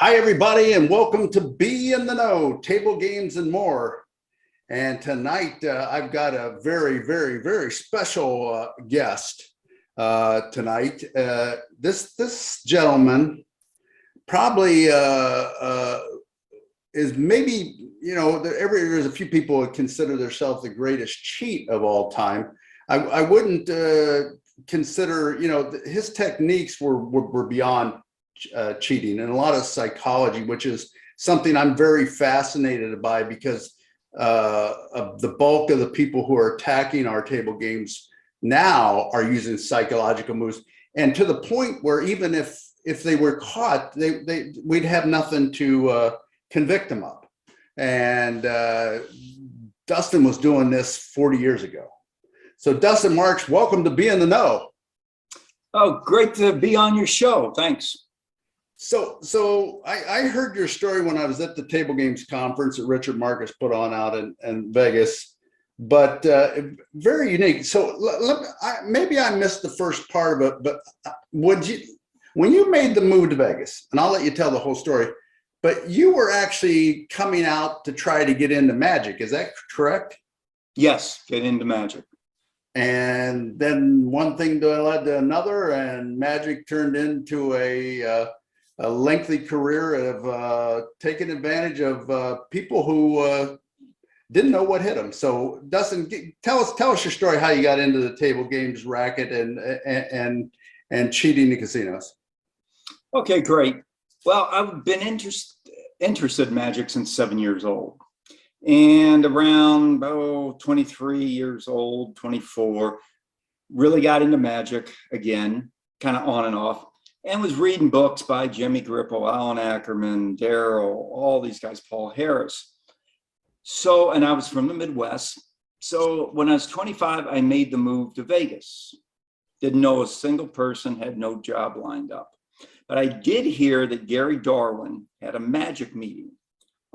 Hi, everybody, and welcome to Be in the Know, Table Games and More. And tonight, I've got a very special guest tonight. This gentleman probably is maybe, there's a few people that consider themselves the greatest cheat of all time. I wouldn't consider, his techniques were beyond cheating and a lot of psychology, which is something I'm very fascinated by because of the bulk of the people who are attacking our table games now are using psychological moves, and to the point where even if they were caught, we'd have nothing to convict them of. And Dustin was doing this 40 years ago. So Dustin Marks, welcome to Be in the Know. Oh, great to be on your show. Thanks. So I heard your story when I was at the Table Games conference that Richard Marcus put on out in Vegas, but very unique. So maybe I missed the first part of it, but when you made the move to Vegas, and I'll let you tell the whole story, but you were actually coming out to try to get into magic. Is that correct? Yes, get into magic. And then one thing led to another, and magic turned into a lengthy career of taking advantage of people who didn't know what hit them. So Dustin, tell us your story, how you got into the table games racket and cheating in casinos. Okay, great. Well, I've been interested in magic since 7 years old. And around 23 years old, 24, really got into magic again, kind of on and off. And was reading books by Jimmy Grippo, Alan Ackerman, Daryl, all these guys, Paul Harris. So, and I was from the Midwest. So when I was 25, I made the move to Vegas. Didn't know a single person, had no job lined up. But I did hear that Gary Darwin had a magic meeting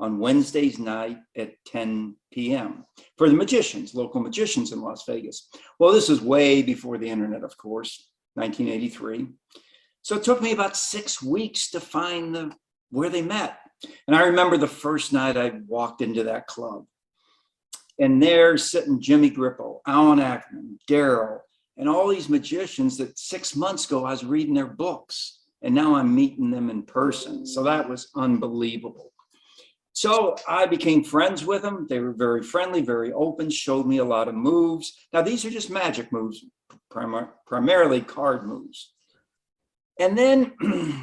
on Wednesdays night at 10 p.m. for the magicians, local magicians in Las Vegas. Well, this is way before the internet, of course, 1983. So it took me about 6 weeks to find where they met. And I remember the first night I walked into that club. And there sitting Jimmy Grippo, Alan Ackerman, Daryl, and all these magicians that 6 months ago I was reading their books. And now I'm meeting them in person. So that was unbelievable. So I became friends with them. They were very friendly, very open, showed me a lot of moves. Now these are just magic moves, primarily card moves. And then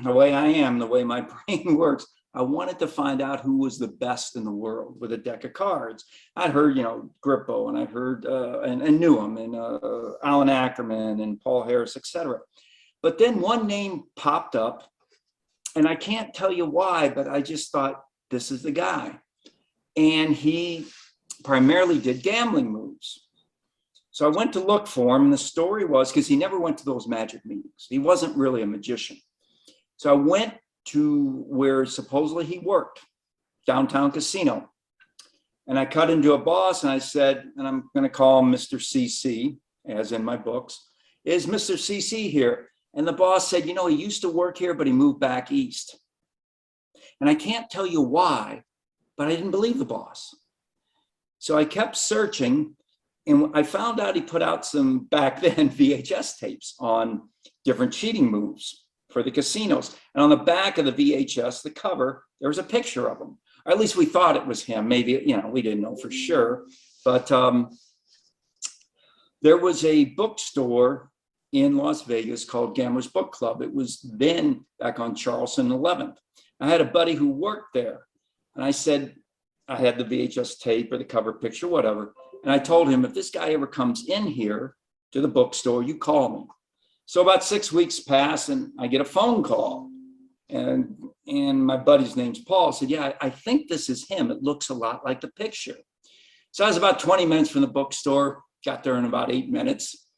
the way I am, the way my brain works, I wanted to find out who was the best in the world with a deck of cards. I'd heard, Grippo, and I heard and knew him, and Alan Ackerman and Paul Harris, etc. But then one name popped up, and I can't tell you why, but I just thought, this is the guy. And he primarily did gambling moves. So I went to look for him, and the story was, because he never went to those magic meetings. He wasn't really a magician. So I went to where supposedly he worked, downtown casino. And I cut into a boss and I said, and I'm going to call him Mr. CC, as in my books, is Mr. CC here? And the boss said, he used to work here, but he moved back east. And I can't tell you why, but I didn't believe the boss. So I kept searching. And I found out he put out some, back then, VHS tapes on different cheating moves for the casinos. And on the back of the VHS, the cover, there was a picture of him. Or at least we thought it was him. Maybe, we didn't know for sure. But there was a bookstore in Las Vegas called Gamblers Book Club. It was then back on Charleston 11th. I had a buddy who worked there. And I said, I had the VHS tape or the cover picture, whatever. And I told him, if this guy ever comes in here to the bookstore, you call me. So about 6 weeks pass and I get a phone call. And my buddy's name's Paul. Said, yeah, I think this is him. It looks a lot like the picture. So I was about 20 minutes from the bookstore, got there in about 8 minutes.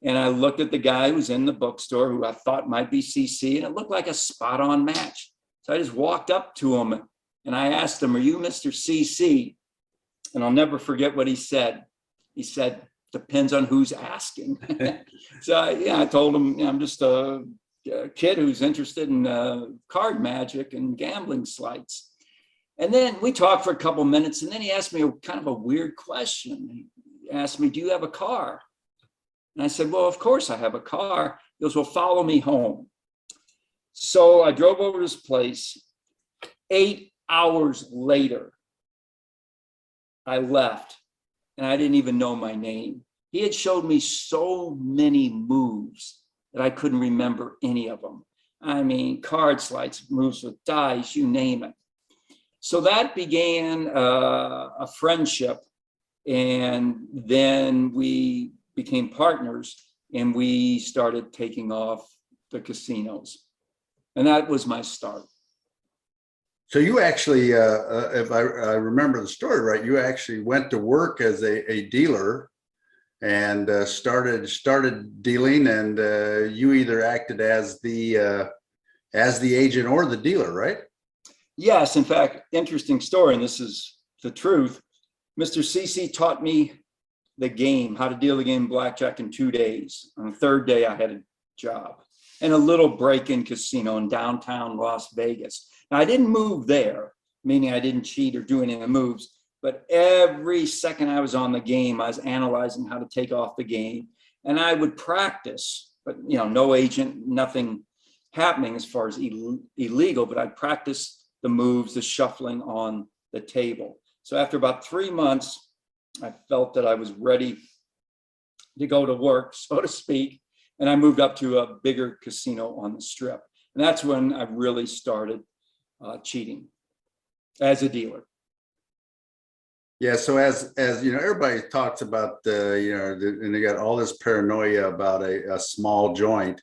And I looked at the guy who was in the bookstore who I thought might be CC, and it looked like a spot on match. So I just walked up to him and I asked him, are you Mr. CC? And I'll never forget what he said. He said, depends on who's asking. So I told him, I'm just a kid who's interested in card magic and gambling sleights. And then we talked for a couple minutes, and then he asked me kind of a weird question. He asked me, do you have a car? And I said, well, of course I have a car. He goes, well, follow me home. So I drove over to his place. 8 hours later, I left, and I didn't even know my name. He had showed me so many moves that I couldn't remember any of them. I mean, card sleights, moves with dice, you name it. So that began a friendship, and then we became partners, and we started taking off the casinos. And that was my start. So you actually, if I remember the story right, you actually went to work as a dealer and started dealing, and you either acted as the agent or the dealer, right? Yes, in fact, interesting story, and this is the truth. Mr. Cece taught me the game, how to deal the game blackjack in 2 days. On the third day, I had a job and a little break-in casino in downtown Las Vegas. Now, I didn't move there, meaning I didn't cheat or do any of the moves, but every second I was on the game, I was analyzing how to take off the game, and I would practice, but no agent, nothing happening as far as illegal, but I'd practice the moves, the shuffling on the table. So after about 3 months, I felt that I was ready to go to work, so to speak, and I moved up to a bigger casino on the Strip. And that's when I really started cheating as a dealer. Yeah. So as everybody talks about and they got all this paranoia about a small joint,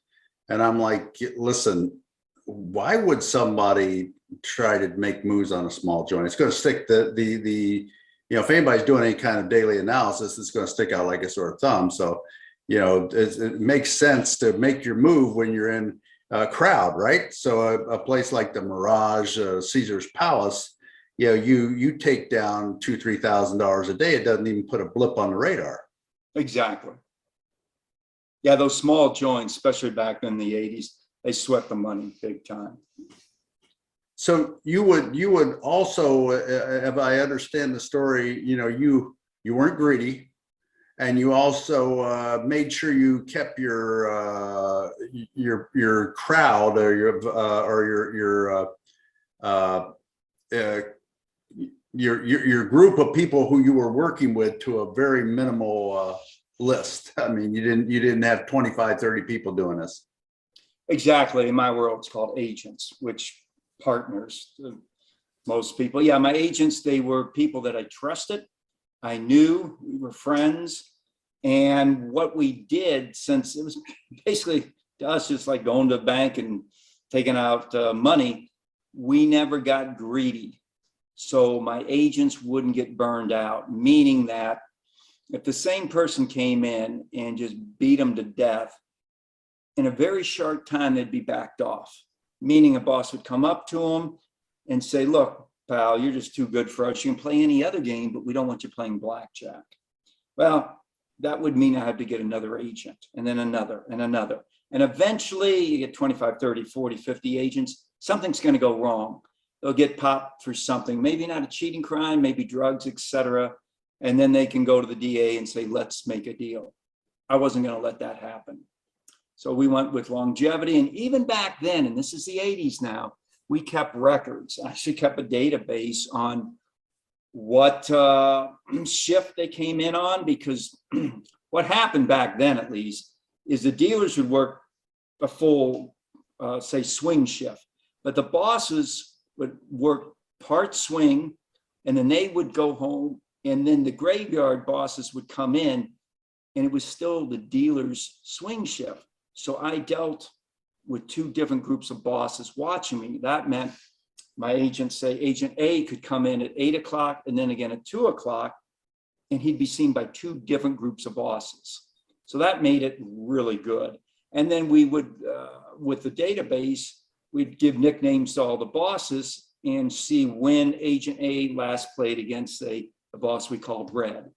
and I'm like, listen, why would somebody try to make moves on a small joint? It's going to stick if anybody's doing any kind of daily analysis, it's going to stick out like a sore thumb. So, it makes sense to make your move when you're in a crowd, right? So a place like the Mirage, Caesar's Palace, you take down $2,000-3,000 a day. It doesn't even put a blip on the radar. Exactly. Yeah, those small joints, especially back in the 80s, they swept the money big time. So you would also, if I understand the story, you weren't greedy, and you also made sure you kept your crowd or your group of people who you were working with to a very minimal list. I mean, you didn't have 25, 30 people doing this. Exactly. In my world, it's called agents, which partners, most people. Yeah, my agents, they were people that I trusted. I knew, we were friends. And what we did, since it was basically to us just like going to a bank and taking out money, we never got greedy. So my agents wouldn't get burned out, meaning that if the same person came in and just beat them to death, in a very short time, they'd be backed off, meaning a boss would come up to them and say, look, pal, you're just too good for us. You can play any other game, but we don't want you playing blackjack. Well, that would mean I had to get another agent, and then another and another. And eventually you get 25, 30, 40, 50 agents. Something's going to go wrong. They'll get popped for something, maybe not a cheating crime, maybe drugs, etc. And then they can go to the DA and say, let's make a deal. I wasn't going to let that happen. So we went with longevity. And even back then, and this is the 80s now, we kept records. I actually kept a database on what shift they came in on, because what happened back then, at least, is the dealers would work a full, say, swing shift, but the bosses would work part swing, and then they would go home, and then the graveyard bosses would come in, and it was still the dealer's swing shift. So I dealt with two different groups of bosses watching me. That meant my agent, say agent A, could come in at 8 o'clock and then again at 2 o'clock, and he'd be seen by two different groups of bosses. So that made it really good. And then we would, with the database, we'd give nicknames to all the bosses and see when agent A last played against, say, the boss we called Red.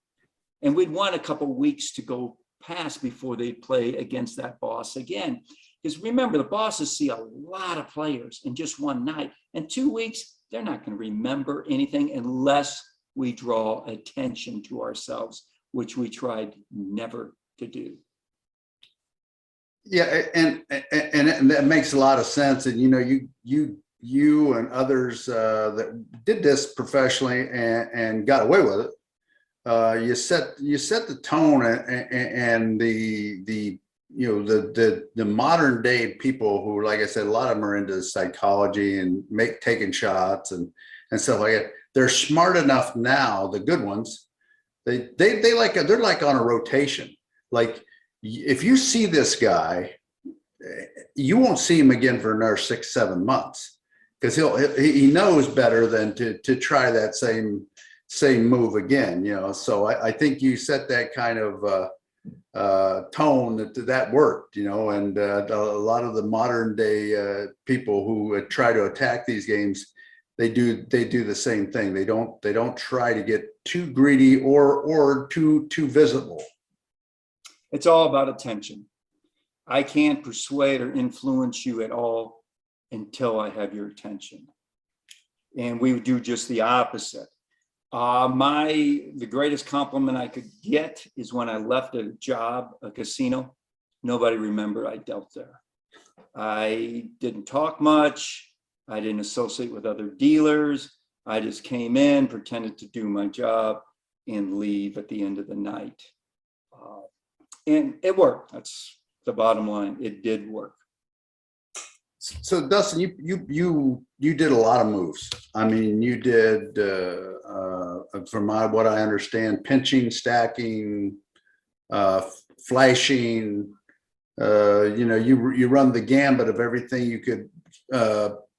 And we'd want a couple of weeks to go past before they'd play against that boss again. Because remember, the bosses see a lot of players in just one night. In 2 weeks, they're not going to remember anything unless we draw attention to ourselves, which we tried never to do. Yeah, and that makes a lot of sense. And you and others that did this professionally and got away with it. You set the tone, and the modern day people who, like I said, a lot of them are into psychology and taking shots and stuff like that. They're smart enough now, the good ones. They're like on a rotation. Like, if you see this guy, you won't see him again for another 6-7 months, because he knows better than to try that same move again. So I think you set that kind of tone that worked. And a lot of the modern day people who try to attack these games, they do the same thing. They don't try to get too greedy or too visible. It's all about attention. I can't persuade or influence you at all until I have your attention. And we would do just the opposite. The greatest compliment I could get is when I left a job, a casino. Nobody remembered I dealt there. I didn't talk much. I didn't associate with other dealers. I just came in, pretended to do my job, and leave at the end of the night. And it worked. That's the bottom line. It did work. So Dustin, you did a lot of moves. I mean, you did, from what I understand, pinching, stacking, flashing. You run the gambit of everything you could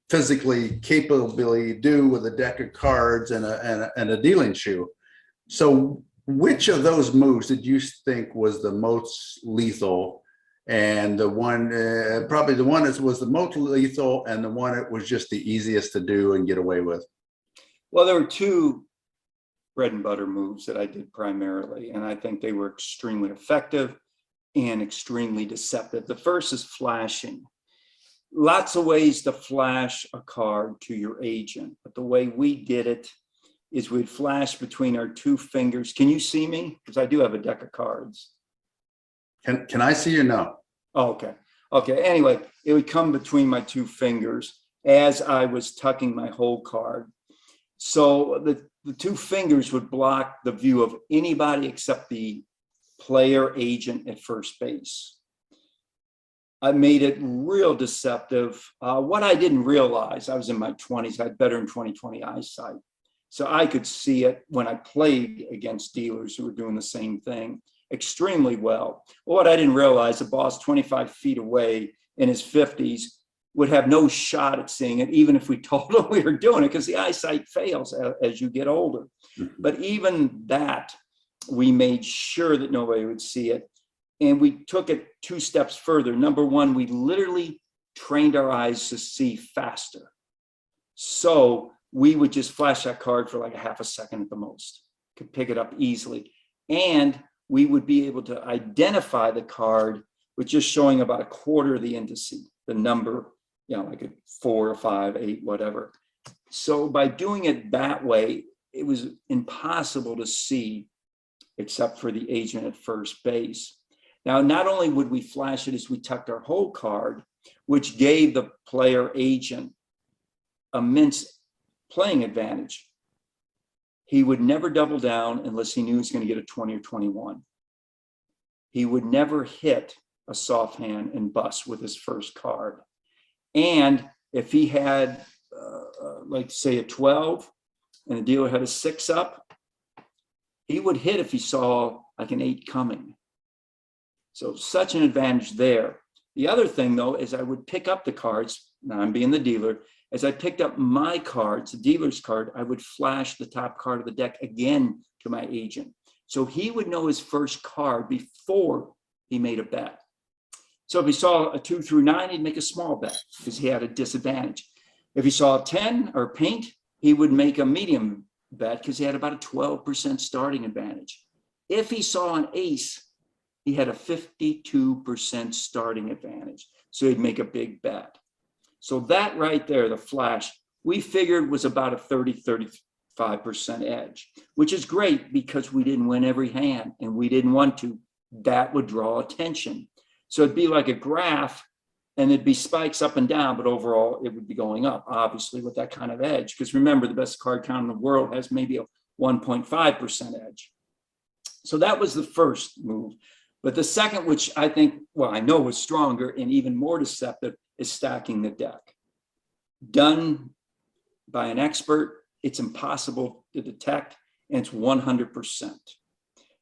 physically capably do with a deck of cards and a dealing shoe. So which of those moves did you think was the most lethal, and the one, probably the one that was the most lethal, and the one that was just the easiest to do and get away with? Well, there were two bread and butter moves that I did primarily, and I think they were extremely effective and extremely deceptive. The first is flashing. Lots of ways to flash a card to your agent, but the way we did it is we'd flash between our two fingers. Can you see me? Because I do have a deck of cards. Can I see you now? Oh, okay. Anyway, it would come between my two fingers as I was tucking my whole card. So the two fingers would block the view of anybody except the player agent at first base. I made it real deceptive. What I didn't realize, I was in my 20s, I had better than 20/20 eyesight. So I could see it when I played against dealers who were doing the same thing extremely well. Well, what I didn't realize, the boss 25 feet away in his 50s would have no shot at seeing it, even if we told him we were doing it, because the eyesight fails as you get older. But even that, we made sure that nobody would see it. And we took it 2 steps further. Number one, we literally trained our eyes to see faster. So we would just flash that card for like a half a second at the most, could pick it up easily. And we would be able to identify the card with just showing about a quarter of the indice, the number, like a 4 or 5, 8, whatever. So by doing it that way, it was impossible to see except for the agent at first base. Now, not only would we flash it as we tucked our whole card, which gave the player agent immense playing advantage. He would never double down unless he knew he was going to get a 20 or 21. He would never hit a soft hand and bust with his first card. And if he had, like say a 12 and the dealer had a 6 up, he would hit if he saw like an 8 coming. So such an advantage there. The other thing though, is I would pick up the cards, now I'm being the dealer, as I picked up my cards, the dealer's card, I would flash the top card of the deck again to my agent. So he would know his first card before he made a bet. So if he saw a 2 through 9, he'd make a small bet because he had a disadvantage. If he saw a 10 or paint, he would make a medium bet because he had about a 12% starting advantage. If he saw an ace, he had a 52% starting advantage. so he'd make a big bet. So that right there, the flash, we figured was about a 30-35% edge, which is great because we didn't win every hand and we didn't want to. That would draw attention. So it'd be like a graph and it'd be spikes up and down, but overall it would be going up, obviously, with that kind of edge. Because remember, the best card count in the world has maybe a 1.5% edge. So that was the first move. But the second, which I think, well, I know was stronger and even more deceptive, is stacking the deck. Done by an expert, it's impossible to detect, and it's 100%.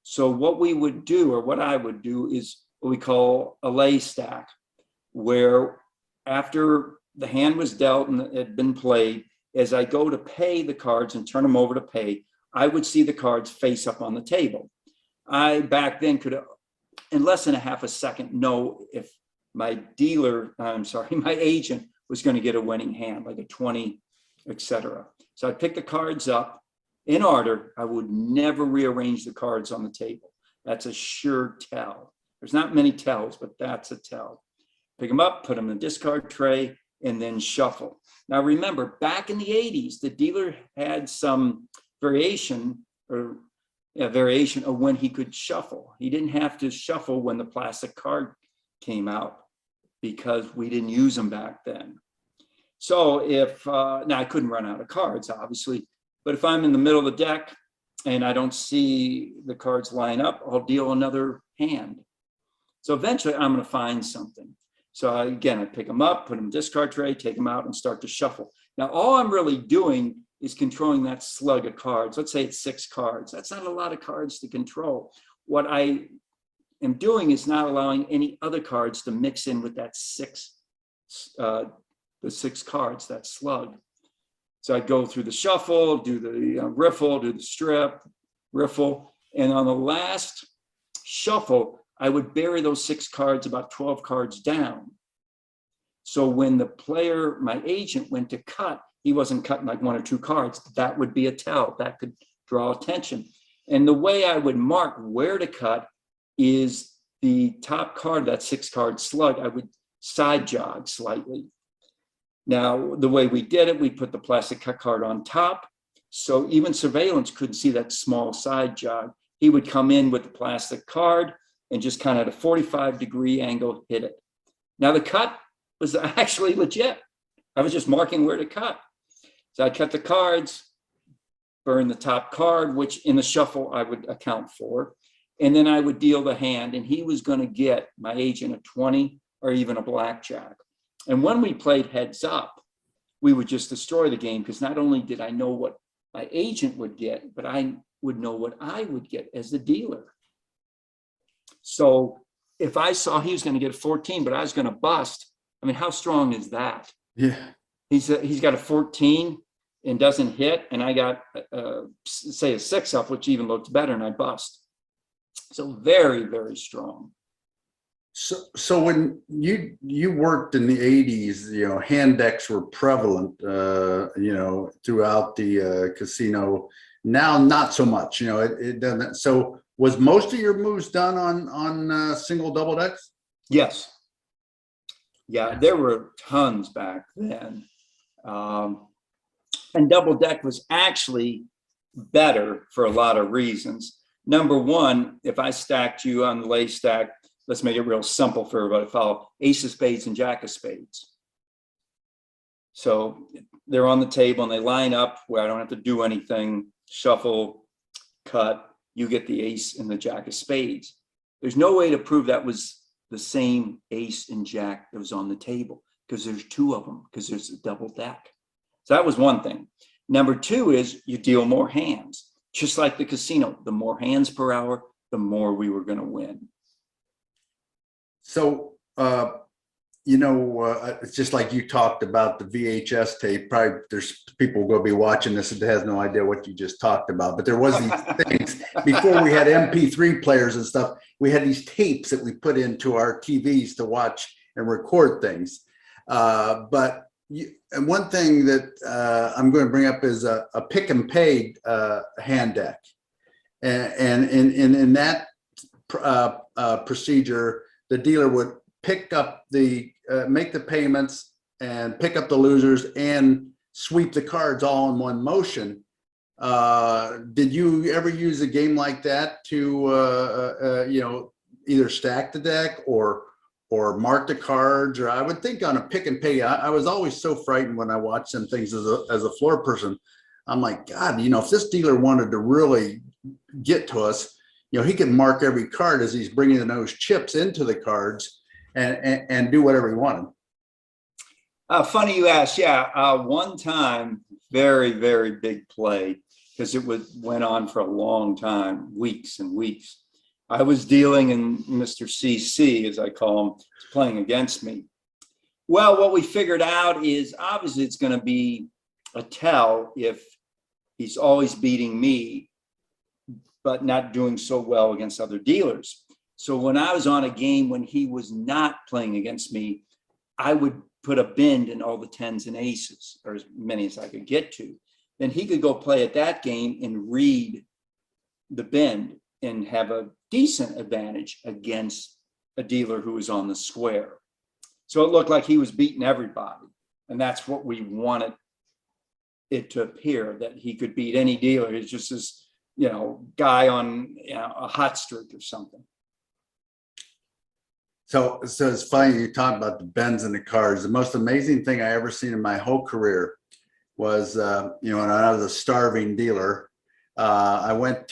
So what we would do, or what I would do, is what we call a lay stack, where after the hand was dealt and it had been played, as I go to pay the cards and turn them over to pay, I would see the cards face up on the table. I back then could, in less than a half a second, know if my agent was going to get a winning hand, like a 20, etc. So I'd pick the cards up in order. I would never rearrange the cards on the table. That's a sure tell. There's not many tells, but that's a tell. Pick them up, put them in the discard tray, and then shuffle. Now remember, back in the 80s, the dealer had some variation of when he could shuffle. He didn't have to shuffle when the plastic card came out because we didn't use them back then. So if, now I couldn't run out of cards, obviously, but if I'm in the middle of the deck and I don't see the cards line up, I'll deal another hand. So eventually I'm going to find something. So again, I pick them up, put them in the discard tray, take them out and start to shuffle. Now, all I'm really doing is controlling that slug of cards. Let's say it's 6 cards. That's not a lot of cards to control. What I am doing is not allowing any other cards to mix in with that the 6 cards, that slug. So I'd go through the shuffle, do the riffle, do the strip, riffle. And on the last shuffle, I would bury those 6 cards about 12 cards down. So when the player, my agent, went to cut, he wasn't cutting like 1 or 2 cards. That would be a tell. That could draw attention. And the way I would mark where to cut is the top card of that 6-card slug, I would side jog slightly. Now, the way we did it, we put the plastic cut card on top. So even surveillance couldn't see that small side jog. He would come in with the plastic card and just kind of at a 45-degree angle hit it. Now the cut was actually legit. I was just marking where to cut. So I cut the cards, burn the top card, which in the shuffle I would account for. And then I would deal the hand, and he was going to get, my agent, a 20 or even a blackjack. And when we played heads up, we would just destroy the game, because not only did I know what my agent would get, but I would know what I would get as the dealer. So if I saw he was going to get a 14, but I was going to bust, I mean, how strong is that? Yeah. He's got a 14 and doesn't hit, and I got, say, a 6 up, which even looked better, and I bust. So very, very strong. So when you worked in the 80s, hand decks were prevalent, throughout the casino. Now, not so much. It doesn't. So was most of your moves done on single double decks? Yes. Yeah, there were tons back then. And double deck was actually better for a lot of reasons. Number one, if I stacked you on the lay stack, let's make it real simple for everybody to follow, ace of spades and jack of spades. So they're on the table and they line up where I don't have to do anything, shuffle, cut, you get the ace and the jack of spades. There's no way to prove that was the same ace and jack that was on the table, because there's 2 of them, because there's a double deck. So that was one thing. Number 2 is you deal more hands. Just like the casino, the more hands per hour, the more we were going to win. So, it's just like you talked about the VHS tape. Probably there's people going to be watching this that has no idea what you just talked about. But there was these things before we had MP3 players and stuff. We had these tapes that we put into our TVs to watch and record things. And one thing that I'm going to bring up is a pick and pay hand deck, and in that procedure, the dealer would pick up the make the payments and pick up the losers and sweep the cards all in one motion. Did you ever use a game like that to, either stack the deck or mark the cards? Or I would think on a pick and pay, I was always so frightened when I watched some things as a floor person. I'm like, God, if this dealer wanted to really get to us, he could mark every card as he's bringing those chips into the cards and do whatever he wanted. Funny you asked. Yeah, one time, very, very big play, because it went on for a long time, weeks and weeks. I was dealing, and Mr. CC, as I call him, was playing against me. Well, what we figured out is obviously it's going to be a tell if he's always beating me, but not doing so well against other dealers. So when I was on a game when he was not playing against me, I would put a bend in all the tens and aces, or as many as I could get to. Then he could go play at that game and read the bend and have a decent advantage against a dealer who was on the square. So it looked like he was beating everybody. And that's what we wanted it to appear, that he could beat any dealer. He's just this, guy on a hot streak or something. So it's funny you talk about the bends and the cards. The most amazing thing I ever seen in my whole career was, when I was a starving dealer, I thought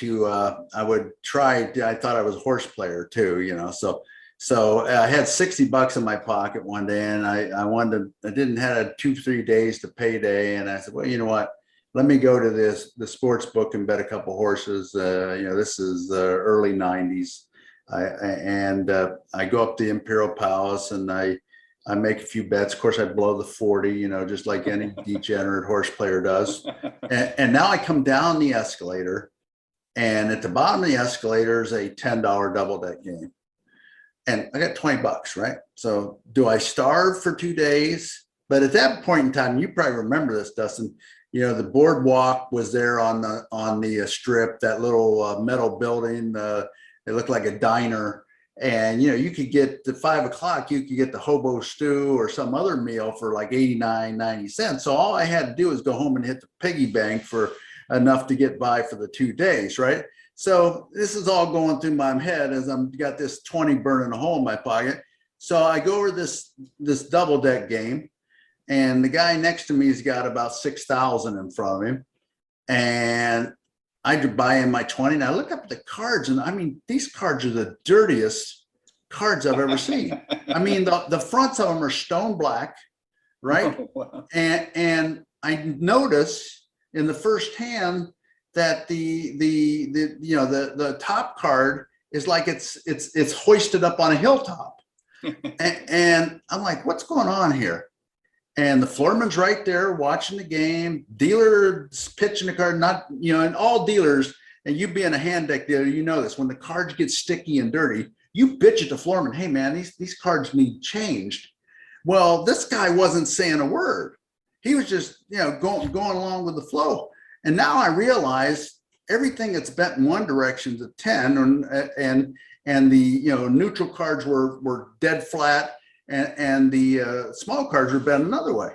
I was a horse player too, so I had $60 in my pocket one day, and I didn't have 2-3 days to payday. And I said, well, you know what? Let me go to the sports book and bet a couple horses. This is the early 90s. I go up to the Imperial Palace and I make a few bets. Of course, I blow the 40, just like any degenerate horse player does. And now I come down the escalator, and at the bottom of the escalator is a $10 double deck game. And I got $20, right? So do I starve for 2 days? But at that point in time, you probably remember this, Dustin, the boardwalk was there on the strip, that little metal building. It looked like a diner. And, you could get to 5 o'clock, you could get the hobo stew or some other meal for like 89, 90 cents. So all I had to do was go home and hit the piggy bank for enough to get by for the 2 days, right? So this is all going through my head as I'm got this 20 burning a hole in my pocket. So I go over this double deck game, and the guy next to me's got about 6,000 in front of him. And I buy in my 20, and I look up at the cards, and I mean, these cards are the dirtiest cards I've ever seen. I mean, the fronts of them are stone black, right? Oh, wow. And I notice in the first hand that the top card is like it's hoisted up on a hilltop. And I'm like, what's going on here? And the floorman's right there watching the game. Dealer's pitching the card, and all dealers, and you being a hand deck dealer, this, when the cards get sticky and dirty, you bitch at the floorman, hey man, these cards need changed. Well, this guy wasn't saying a word. He was just, going along with the flow. And now I realize everything that's bent in one direction is a 10, and the neutral cards were dead flat. And the small cards were bent another way.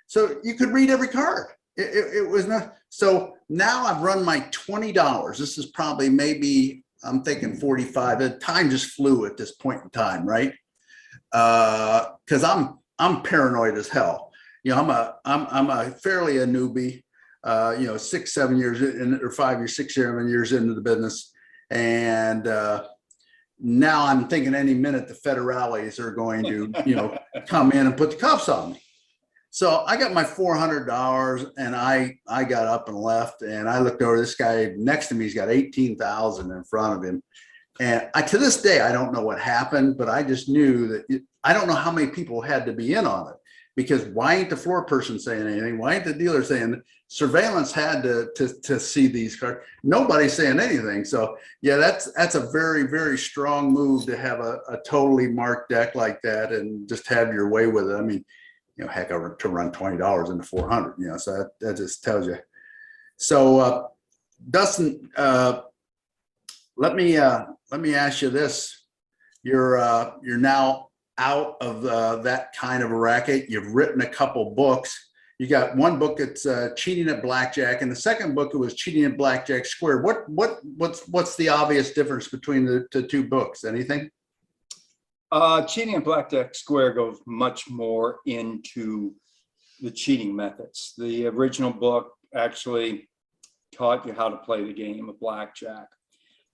So you could read every card. It was not. So now I've run my $20. This is probably maybe, I'm thinking 45. The time just flew at this point in time, right? Because I'm paranoid as hell. I'm a fairly a newbie. 6, 7 years in, or 5 years, 6, 7 years into the business, and now I'm thinking any minute the federales are going to, come in and put the cuffs on me. So I got my $400, and I got up and left, and I looked over, this guy next to me, he's got 18,000 in front of him. And to this day, I don't know what happened, but I just knew that I don't know how many people had to be in on it, because why ain't the floor person saying anything? Why ain't the dealer saying? Surveillance had to see these cards. Nobody's saying anything. So yeah, that's a very, very strong move to have a totally marked deck like that and just have your way with it. I mean, heck, to run $20 into 400. So that just tells you. So Dustin, let me ask you this: you're now out of that kind of a racket. You've written a couple books. You got one book that's cheating at blackjack, and the second book it was cheating at blackjack square. What's the obvious difference between the two books? Anything? Cheating at Blackjack Square goes much more into the cheating methods. The original book actually taught you how to play the game of blackjack.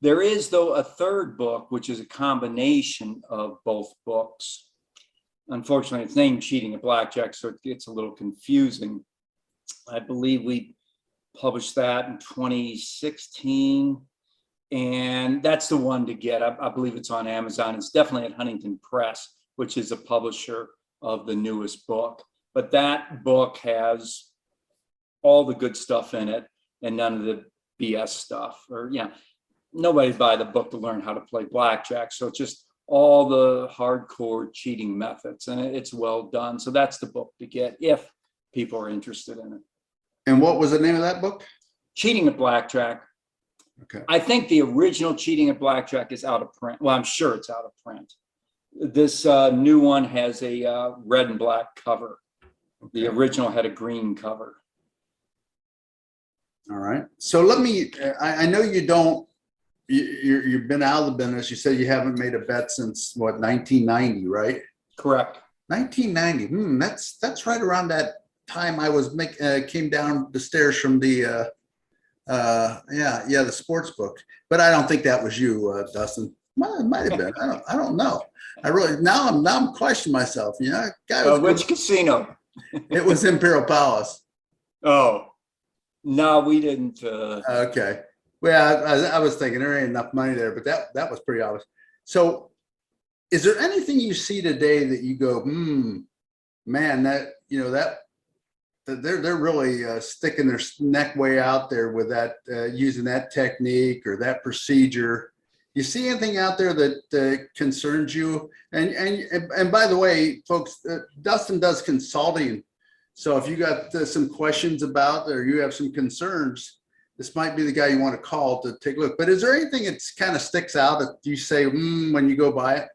There is, though, a third book, which is a combination of both books. Unfortunately, it's named Cheating at Blackjack, so it gets a little confusing. I believe we published that in 2016. And that's the one to get. I believe it's on Amazon. It's definitely at Huntington Press, which is a publisher of the newest book. But that book has all the good stuff in it and none of the BS stuff. Or, nobody's buy the book to learn how to play blackjack. So it's just all the hardcore cheating methods, and it's well done. So that's the book to get if people are interested in it. And what was the name of that book? Cheating at Blackjack. Okay. I think the original Cheating at Blackjack is out of print. Well, I'm sure it's out of print. This new one has a red and black cover. Okay. The original had a green cover. All right. So let me, I know you don't, you've been out of the business. You said you haven't made a bet since what, 1990, right? Correct. 1990. That's right around that time I was came down the stairs from the the sports book, but I don't think that was you, Dustin. Well, it might have been. I don't know. I really now I'm questioning myself. Guy was which casino? It was Imperial Palace. Oh, no, we didn't. Okay. Well, I was thinking there ain't enough money there, but that was pretty obvious. So, is there anything you see today that you go, man, that they're really sticking their neck way out there with that, using that technique or that procedure? You see anything out there that concerns you? And by the way, folks, Dustin does consulting. So if you got some questions about, or you have some concerns, this might be the guy you want to call to take a look. But is there anything that kind of sticks out that you say, when you go by it?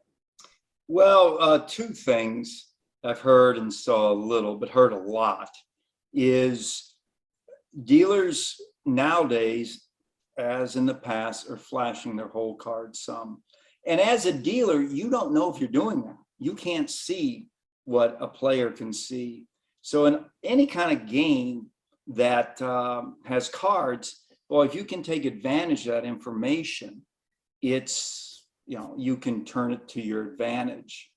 Well, two things I've heard and saw a little, but heard a lot, is dealers nowadays, as in the past, are flashing their whole card sum. And as a dealer, you don't know if you're doing that. You can't see what a player can see. So in any kind of game that has cards, well, if you can take advantage of that information, it's, you can turn it to your advantage.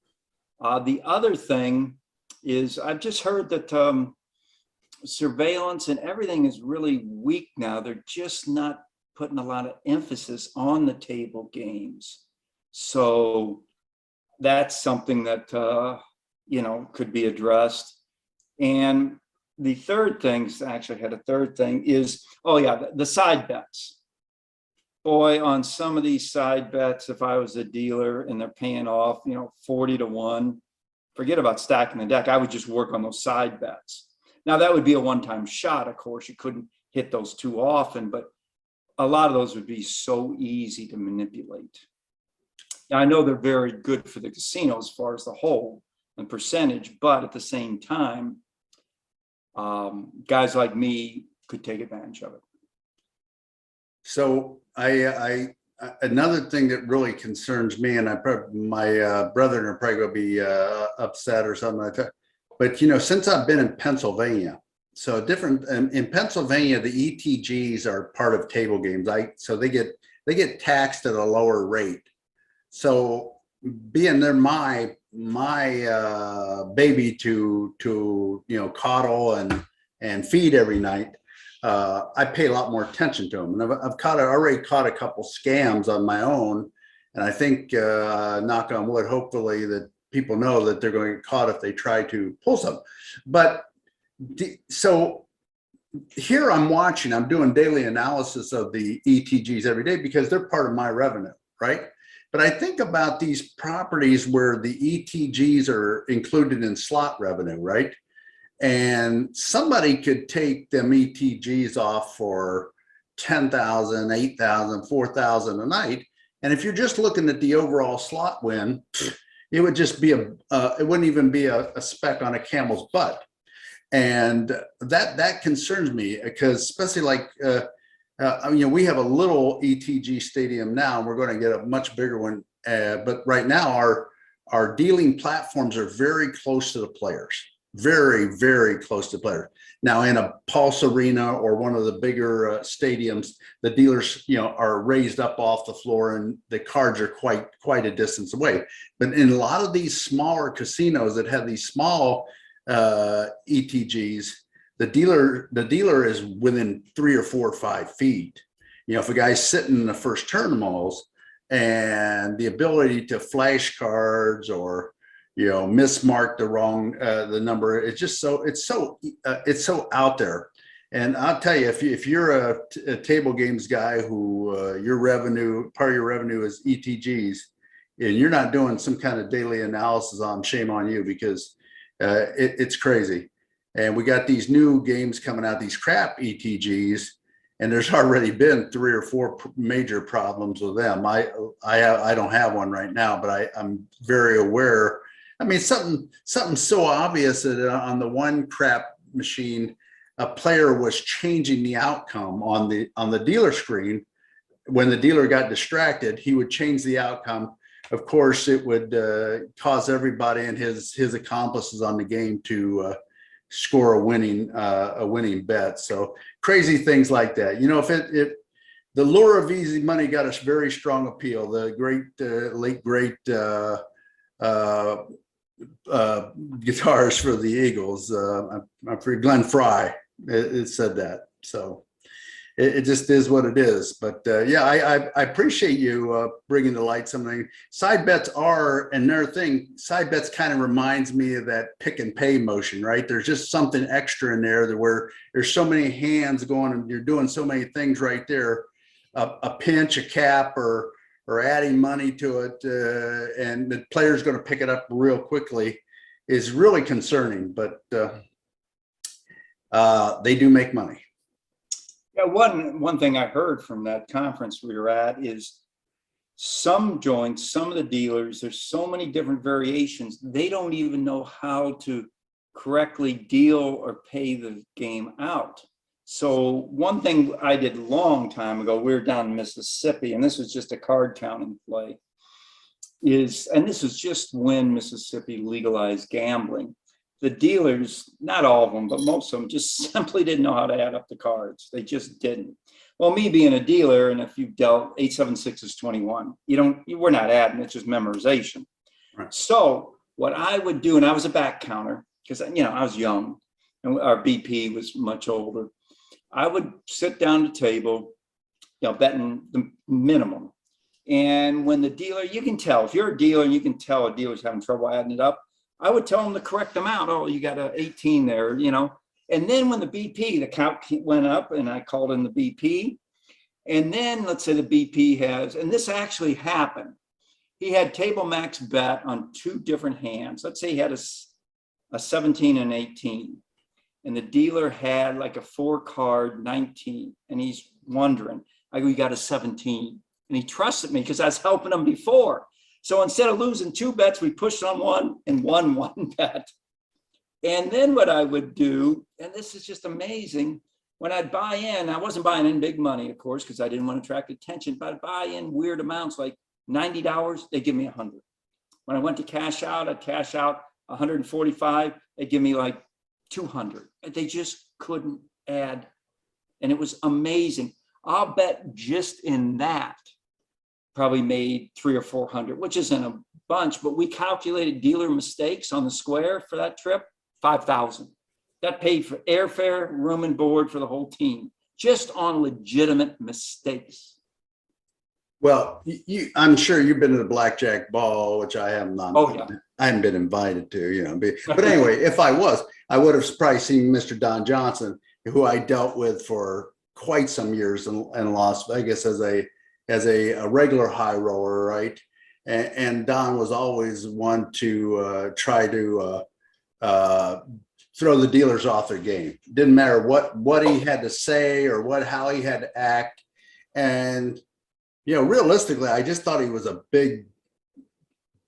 The other thing is I've just heard that surveillance and everything is really weak now. They're just not putting a lot of emphasis on the table games. So that's something that, could be addressed. And the third thing, actually had a third thing, is, the side bets. Boy, on some of these side bets, if I was a dealer and they're paying off, 40-1, forget about stacking the deck. I would just work on those side bets. Now, that would be a one-time shot, of course. You couldn't hit those too often, but a lot of those would be so easy to manipulate. Now, I know they're very good for the casino as far as the hold and percentage, but at the same time, guys like me could take advantage of it. So another thing that really concerns me, and my brother are probably going to be upset or something like that. But since I've been in Pennsylvania, so different in Pennsylvania, the ETGs are part of table games. So they get taxed at a lower rate. So being they're my baby to coddle and feed every night, I pay a lot more attention to them. And I've already caught a couple scams on my own, and I think knock on wood, hopefully that people know that they're going to get caught if they try to pull some. But so here I'm doing daily analysis of the ETGs every day because they're part of my revenue, right? But I think about these properties where the ETGs are included in slot revenue, right? And somebody could take them ETGs off for 10,000, 8,000, 4,000 a night. And if you're just looking at the overall slot win, it would just be it wouldn't even be a speck on a camel's butt. And that concerns me, because especially like, we have a little ETG stadium now, and we're going to get a much bigger one. But right now, our dealing platforms are very close to the players, very, very close to players. Now, in a Pulse Arena or one of the bigger stadiums, the dealers, are raised up off the floor, and the cards are quite a distance away. But in a lot of these smaller casinos that have these small ETGs, the dealer is within 3 or 4 or 5 feet. If a guy's sitting in the first terminals, and the ability to flash cards or mismark the number, it's so out there. And I'll tell you, if you're a table games guy who part of your revenue is ETGs, and you're not doing some kind of daily analysis on, shame on you, because it's crazy. And we got these new games coming out, these crap ETGs, and there's already been 3 or 4 major problems with them. I don't have one right now, but I'm very aware. I mean, something so obvious that on the one crap machine, a player was changing the outcome on the dealer screen. When the dealer got distracted, he would change the outcome. Of course, it would cause everybody and his accomplices on the game to score a winning bet. So crazy things like that. If the lure of easy money got a very strong appeal. The late great guitarist for the Eagles, I'm for Glenn Fry, it said that. So it just is what it is. But yeah, I appreciate you bringing to light something. Side bets are another thing. Side bets kind of reminds me of that pick and pay motion, right? There's just something extra in there where there's so many hands going, and you're doing so many things right there. A pinch, a cap, or adding money to it, and the player's going to pick it up real quickly is really concerning. But they do make money. Yeah, one thing I heard from that conference we were at is some joints, some of the dealers, there's so many different variations, they don't even know how to correctly deal or pay the game out. So one thing I did a long time ago, we were down in Mississippi, and this was just a card counting play, and this was just when Mississippi legalized gambling. The dealers, not all of them, but most of them, just simply didn't know how to add up the cards. They just didn't. Well, me being a dealer, and if you've dealt 876 is 21, we're not adding, it's just memorization. Right. So what I would do, and I was a back counter, because I was young, and our BP was much older. I would sit down at the table, betting the minimum. And when the dealer, you can tell, if you're a dealer and you can tell a dealer's having trouble adding it up, I would tell them the correct amount. Oh, you got a 18 there, And then when the BP, the count went up, and I called in the BP. And then let's say the BP has, and this actually happened. He had table max bet on 2 different hands. Let's say he had a 17 and 18. And the dealer had like a 4-card 19. And he's wondering, I go, you got a 17. And he trusted me because I was helping him before. So instead of losing 2 bets, we pushed on one and won 1 bet. And then what I would do, and this is just amazing, when I'd buy in, I wasn't buying in big money, of course, because I didn't want to attract attention, but I'd buy in weird amounts like $90, they'd give me 100. When I went to cash out, I'd cash out 145, they'd give me like 200. They just couldn't add. And it was amazing. I'll bet just in that probably made 300 or 400, which isn't a bunch, but we calculated dealer mistakes on the square for that trip, 5,000. That paid for airfare, room and board for the whole team, just on legitimate mistakes. Well, I'm sure you've been to the Blackjack ball, which I have not. Oh, yeah. I haven't been invited to, But anyway, if I was, I would have probably seen Mr. Don Johnson, who I dealt with for quite some years in Las Vegas as a regular high roller, right? And Don was always one to try to throw the dealers off their game. Didn't matter what he had to say or how he had to act. And realistically, I just thought he was a big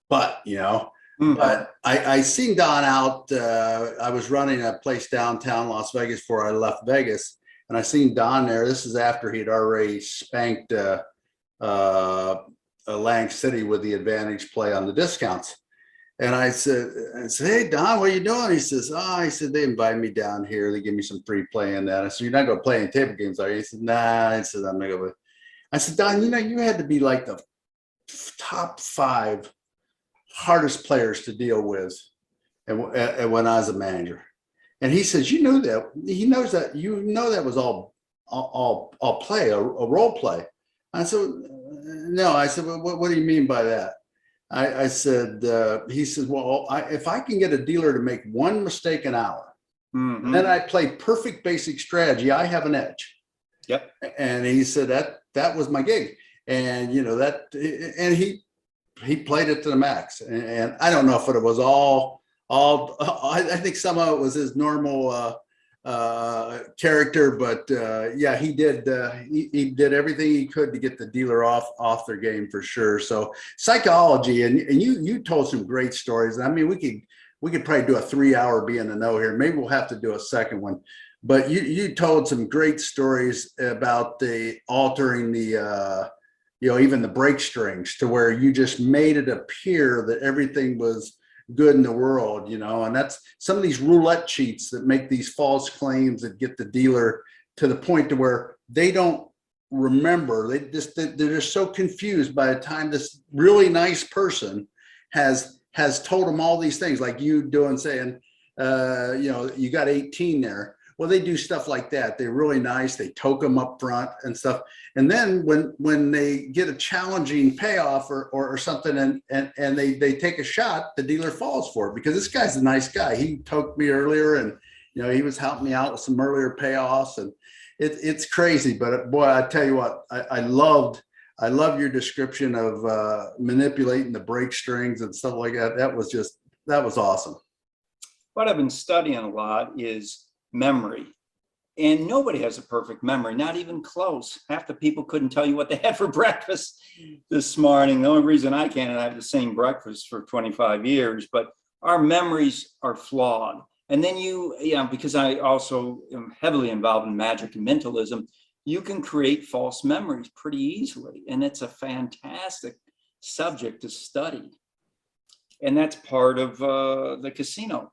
but, you know, Mhm. but I seen Don out. I was running a place downtown Las Vegas before I left Vegas, and I seen Don there. This is after he'd already spanked uh, Lang City with the advantage play on the discounts. And I said, hey, Don, what are you doing? He says, oh, he said, they invited me down here. They give me some free play in that. I said, you're not going to play any table games, are you? He said, nah. I said, I'm not going to. I said, Don, you know, you had to be like the top 5 hardest players to deal with and when I was a manager. And he says, you knew that. He knows that. You know that was all play, a role play. I said, no. I said, well, what do you mean by that? I said, he says, well, if I can get a dealer to make one mistake an hour, and then Mhm. I play perfect basic strategy, I have an edge. Yep. And he said that was my gig. And you know that, and he played it to the max. And I don't know if it was all. I think some of it was his normal character, but yeah, he did. He did everything he could to get the dealer off their game for sure. So psychology, and you told some great stories. I mean, we could probably do a 3-hour be in the know here. Maybe we'll have to do a second one. But you told some great stories about the altering the you know, even the break strings to where you just made it appear that everything was good in the world, you know. And that's some of these roulette cheats that make these false claims that get the dealer to the point to where they don't remember. They're just so confused by the time this really nice person has told them all these things, like you doing, saying, you know, you got 18 there. Well, they do stuff like that. They're really nice. They toke them up front and stuff. And then when they get a challenging payoff or something, and they take a shot, the dealer falls for it because this guy's a nice guy. He toked me earlier, and you know, he was helping me out with some earlier payoffs, and it's crazy. But boy, I tell you what, I love your description of manipulating the break strings and stuff like that. That was awesome. What I've been studying a lot is memory. And nobody has a perfect memory, not even close. Half the people couldn't tell you what they had for breakfast this morning. The only reason I can, and I have the same breakfast for 25 years, but our memories are flawed. And then because I also am heavily involved in magic and mentalism, you can create false memories pretty easily. And it's a fantastic subject to study. And that's part of the casino.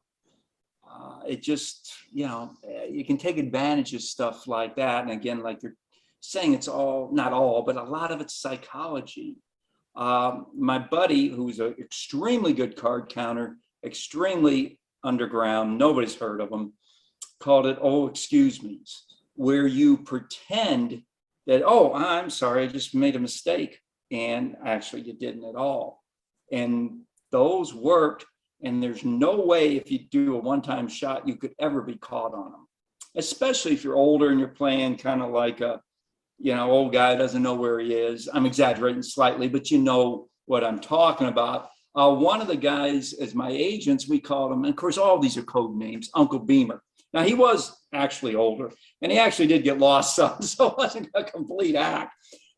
It just, you can take advantage of stuff like that. And again, like you're saying, it's all, not all, but a lot of it's psychology. My buddy, who's an extremely good card counter, extremely underground, nobody's heard of him, called it, oh, excuse me's, where you pretend that, oh, I'm sorry, I just made a mistake. And actually you didn't at all. And those worked. And there's no way if you do a one-time shot, you could ever be caught on them, especially if you're older and you're playing kind of like a, old guy doesn't know where he is. I'm exaggerating slightly, but you know what I'm talking about. One of the guys, as my agents, we called him, and of course, all these are code names, Uncle Beamer. Now, he was actually older, and he actually did get lost some, so it wasn't a complete act.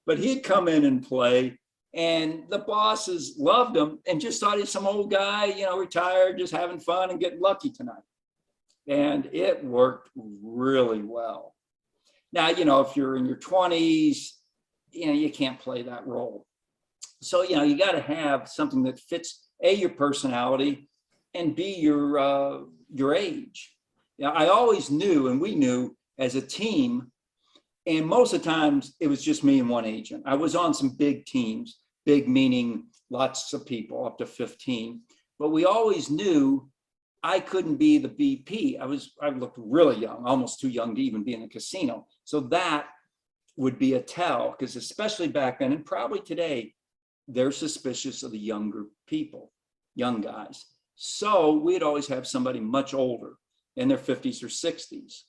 But he'd come in and play, and the bosses loved him and just thought he's some old guy, retired, just having fun and getting lucky tonight. And it worked really well. Now, if you're in your 20s, you can't play that role. So, you got to have something that fits A, your personality, and B, your age. I always knew, and we knew as a team, and most of the times it was just me and one agent. I was on some big teams, big meaning lots of people, up to 15. But we always knew I couldn't be the BP. I looked really young, almost too young to even be in a casino. So that would be a tell, because especially back then, and probably today, they're suspicious of the younger people, young guys. So we'd always have somebody much older in their 50s or 60s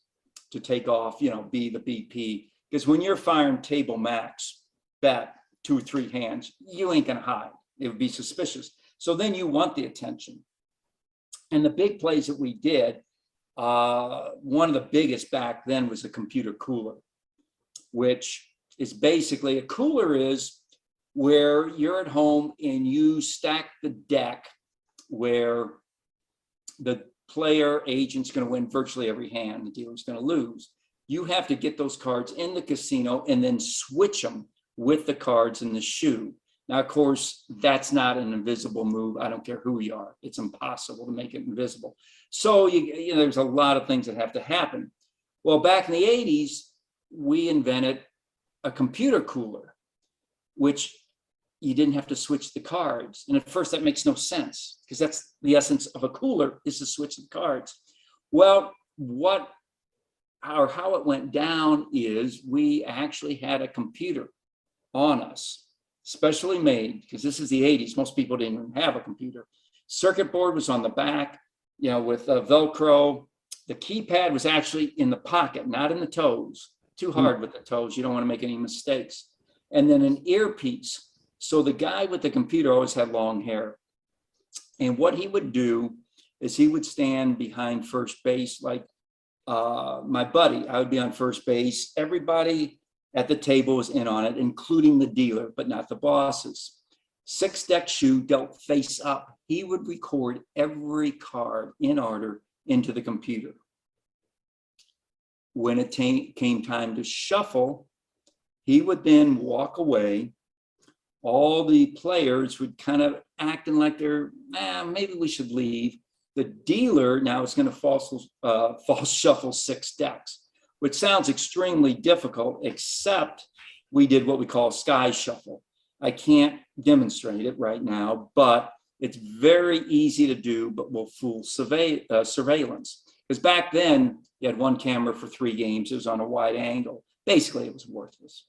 to take off, be the BP. Because when you're firing table max bet 2 or 3 hands, you ain't gonna hide. It would be suspicious. So then you want the attention. And the big plays that we did, one of the biggest back then was a computer cooler, which is basically, a cooler is where you're at home and you stack the deck where the player agent's going to win virtually every hand, the dealer's going to lose. You have to get those cards in the casino and then switch them with the cards in the shoe. Now, of course, that's not an invisible move. I don't care who you are. It's impossible to make it invisible. So you know, there's a lot of things that have to happen. Well, back in the 80s, we invented a computer cooler, which you didn't have to switch the cards. And at first that makes no sense, because that's the essence of a cooler, is to switch the cards. Well, how it went down is we actually had a computer on us, specially made, because this is the 80s. Most people didn't even have a computer. Circuit board was on the back, you know, with Velcro. The keypad was actually in the pocket, not in the toes. Too hard with the toes. You don't want to make any mistakes. And then an earpiece. So the guy with the computer always had long hair. And what he would do is he would stand behind first base, like my buddy. I would be on first base. Everybody at the table was in on it, including the dealer, but not the bosses. 6-deck shoe dealt face up. He would record every card in order into the computer. When it came time to shuffle, he would then walk away. All the players would kind of acting like they're, maybe we should leave. The dealer now is going to false shuffle 6 decks, which sounds extremely difficult, except we did what we call sky shuffle. I can't demonstrate it right now, but it's very easy to do, but will fool surveillance. Because back then, you had one camera for 3 games. It was on a wide angle. Basically, it was worthless.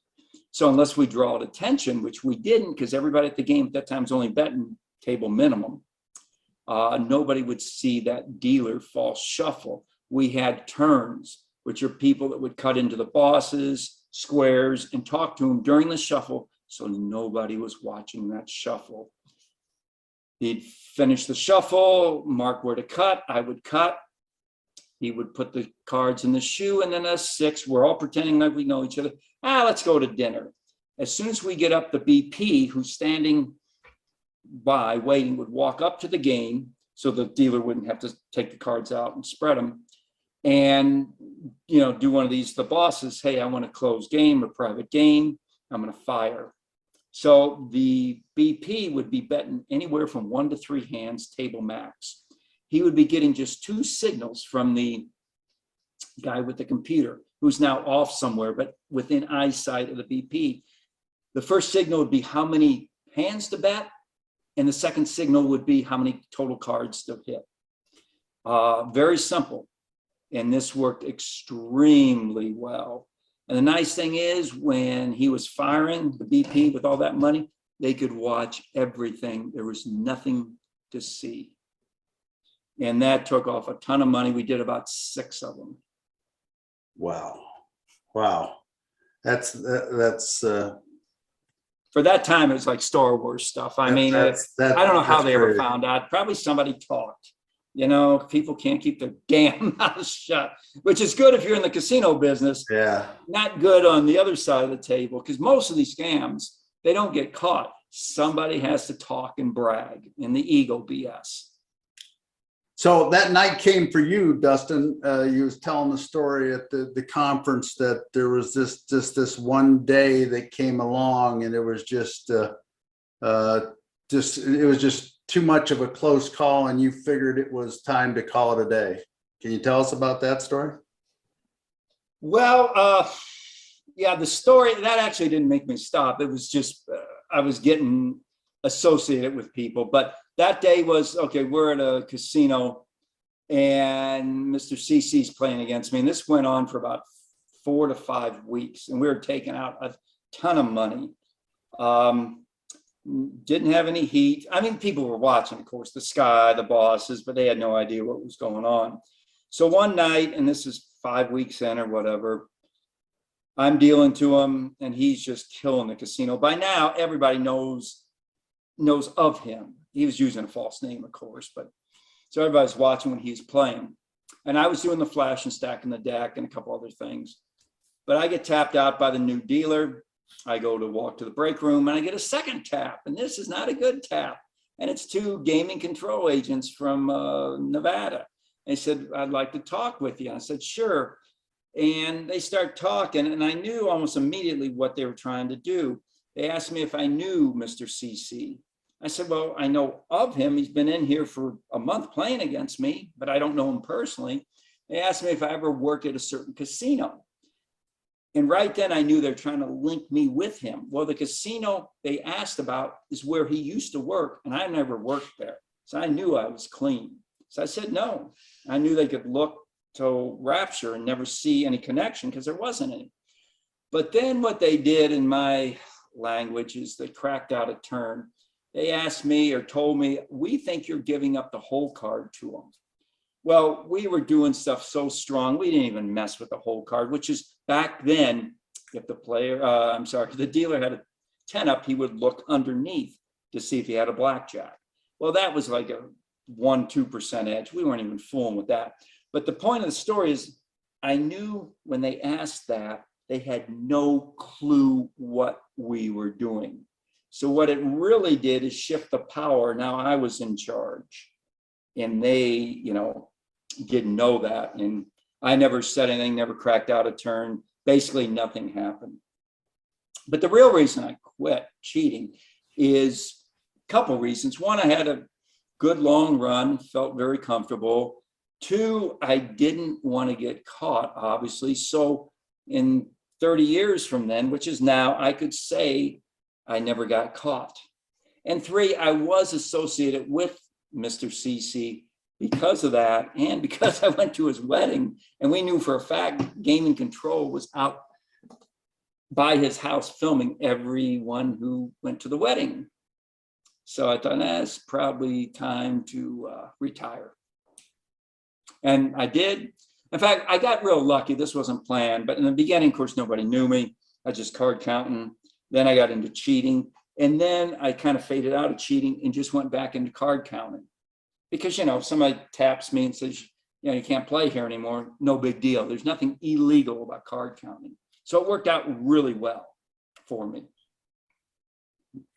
So unless we draw attention, which we didn't, because everybody at the game at that time was only betting table minimum, nobody would see that dealer false shuffle. We had turns, which are people that would cut into the bosses, squares, and talk to them during the shuffle, so nobody was watching that shuffle. He'd finish the shuffle, mark where to cut, I would cut. He would put the cards in the shoe, and then us 6, we're all pretending like we know each other. Let's go to dinner. As soon as we get up, the BP who's standing by waiting would walk up to the game, so the dealer wouldn't have to take the cards out and spread them, and do one of these. The bosses, hey, I want a closed game, a private game. I'm going to fire. So the BP would be betting anywhere from 1 to 3 hands, table max. He would be getting just 2 signals from the guy with the computer, who's now off somewhere, but within eyesight of the BP. The first signal would be how many hands to bet, and the second signal would be how many total cards to hit. Very simple, and this worked extremely well. And the nice thing is, when he was firing the BP with all that money, they could watch everything. There was nothing to see. And that took off a ton of money. We did about 6 of them. Wow. That's for that time, it was like Star Wars stuff. I mean, I don't know how they ever found out. Probably somebody talked. People can't keep their damn mouth shut, which is good if you're in the casino business. Yeah. Not good on the other side of the table, because most of these scams, they don't get caught. Somebody has to talk and brag in the ego BS. So that night came for you, Dustin. You was telling the story at the conference that there was this one day that came along, and it was just too much of a close call, and you figured it was time to call it a day. Can you tell us about that story? Well, yeah, the story that actually didn't make me stop. It was just I was getting associated with people, but that day was, okay, we're at a casino and Mr. CC's playing against me. And this went on for about 4 to 5 weeks. And we were taking out a ton of money. Didn't have any heat. I mean, people were watching, of course, the sky, the bosses, but they had no idea what was going on. So one night, and this is 5 weeks in or whatever, I'm dealing to him and he's just killing the casino. By now, everybody knows of him. He was using a false name, of course, but so everybody's watching when he's playing. And I was doing the flash and stacking the deck and a couple other things. But I get tapped out by the new dealer, I go to walk to the break room and I get a second tap, and this is not a good tap. And it's two gaming control agents from Nevada. They said, I'd like to talk with you. I said, sure. And they start talking, and I knew almost immediately what they were trying to do. They asked me if I knew Mr. CC. I said, well, I know of him. He's been in here for a month playing against me, but I don't know him personally. They asked me if I ever worked at a certain casino. And right then I knew they're trying to link me with him. Well, the casino they asked about is where he used to work, and I never worked there. So I knew I was clean. So I said no. I knew they could look to Rapture and never see any connection because there wasn't any. But then what they did, in my language, is they cracked out a turn. They asked me or told me, we think you're giving up the whole card to them. Well, we were doing stuff so strong, we didn't even mess with the whole card, which is back then, if the the dealer had a 10 up, he would look underneath to see if he had a blackjack. Well, that was like a 1-2% edge. We weren't even fooling with that. But the point of the story is, I knew when they asked that, they had no clue what we were doing. So what it really did is shift the power. Now I was in charge. And they, didn't know that. And I never said anything, never cracked out a turn. Basically, nothing happened. But the real reason I quit cheating is a couple reasons. One, I had a good long run, felt very comfortable. Two, I didn't want to get caught, obviously. So in 30 years from then, which is now, I could say I never got caught. And three, I was associated with Mr. CC because of that, and because I went to his wedding, and we knew for a fact Gaming Control was out by his house filming everyone who went to the wedding. So I thought, it's probably time to retire. And I did. In fact, I got real lucky. This wasn't planned, but in the beginning, of course, nobody knew me. I was just card counting. Then I got into cheating. And then I kind of faded out of cheating and just went back into card counting. Because, if somebody taps me and says, you can't play here anymore, no big deal. There's nothing illegal about card counting. So it worked out really well for me.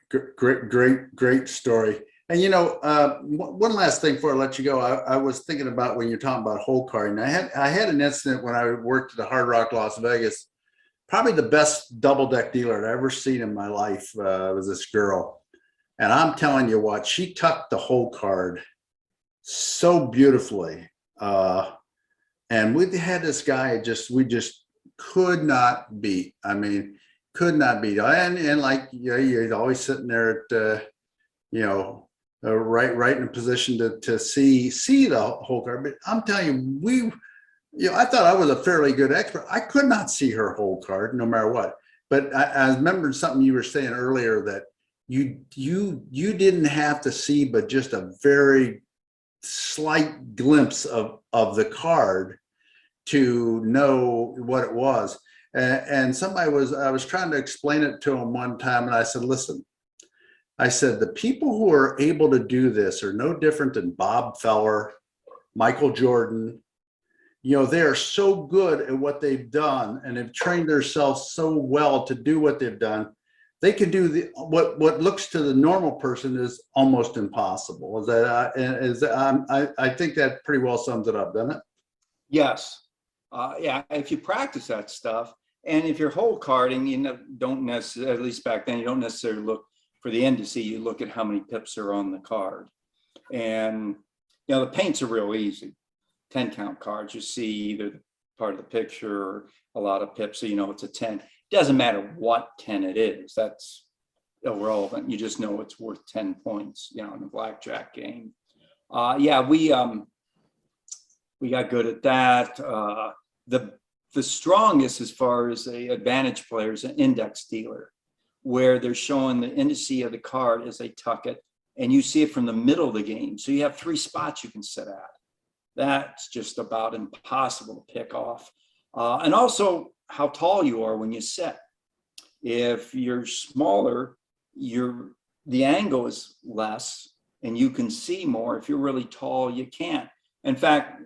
Great story. And, one last thing before I let you go, I was thinking about when you're talking about hole carding. I had an incident when I worked at the Hard Rock Las Vegas. Probably the best double deck dealer I'd ever seen in my life was this girl. And I'm telling you what, she tucked the whole card so beautifully. And we had this guy we just could not beat. I mean, could not beat. And like, he's always sitting there at, right in a position to see the whole card. But I'm telling you, I thought I was a fairly good expert. I could not see her whole card no matter what. But I remembered something you were saying earlier, that you didn't have to see but just a very slight glimpse of the card to know what it was. And I was trying to explain it to him one time, and I said, listen, I said, the people who are able to do this are no different than Bob Feller, Michael Jordan. They are so good at what they've done and have trained themselves so well to do what they've done. They can do what looks to the normal person is almost impossible. I think that pretty well sums it up, doesn't it? Yes. Yeah. If you practice that stuff, and if you're hole carding, don't necessarily, at least back then, you don't necessarily look for the indice. You look at how many pips are on the card. And, the paints are real easy. 10 count cards, you see either part of the picture or a lot of pips, so it's a 10. It doesn't matter what 10 it is. That's irrelevant. You just know it's worth 10 points, in the blackjack game. Yeah, we got good at that. The strongest as far as the advantage player is an index dealer, where they're showing the indice of the card as they tuck it, and you see it from the middle of the game. So you have 3 spots you can sit at. That's just about impossible to pick off. And also how tall you are when you sit. If you're smaller, the angle is less and you can see more. If you're really tall, you can't. In fact,